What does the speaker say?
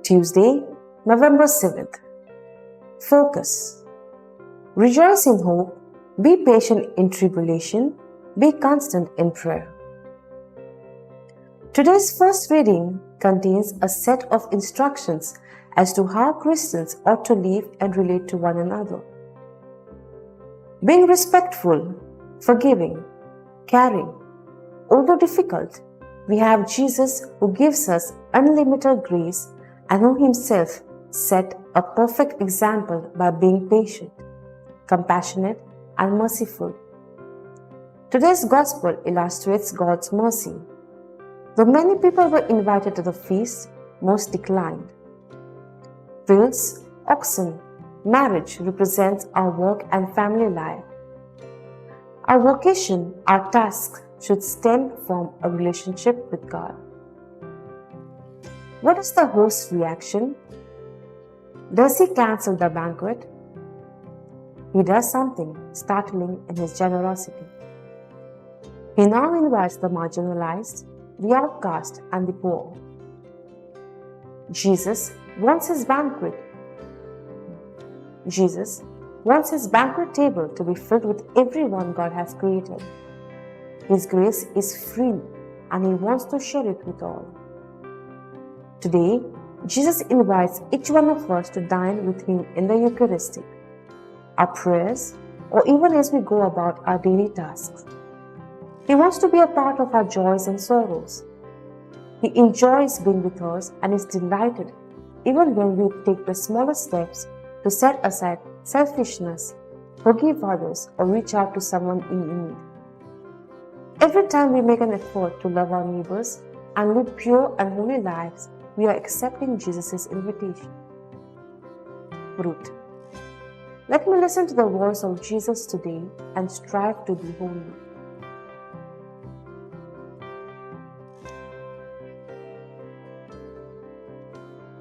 Tuesday, November 7th. Focus. Rejoice in hope, be patient in tribulation, be constant in prayer. Today's first reading contains a set of instructions as to how Christians ought to live and relate to one another. Being respectful, forgiving, caring. Although difficult, we have Jesus who gives us unlimited grace and who himself set a perfect example by being patient, compassionate, and merciful. Today's gospel illustrates God's mercy. Though many people were invited to the feast, most declined. Fields, oxen, marriage represents our work and family life. Our vocation, our task should stem from a relationship with God. What is the host's reaction? Does he cancel the banquet? He does something startling in his generosity. He now invites the marginalized, the outcast, and the poor. Jesus wants his banquet table to be filled with everyone God has created. His grace is free and he wants to share it with all. Today, Jesus invites each one of us to dine with him in the Eucharistic, our prayers, or even as we go about our daily tasks. He wants to be a part of our joys and sorrows. He enjoys being with us and is delighted even when we take the smallest steps to set aside selfishness, forgive others, or reach out to someone in need. Every time we make an effort to love our neighbors and live pure and holy lives, we are accepting Jesus' invitation. Fruit. Let me listen to the voice of Jesus today and strive to be holy.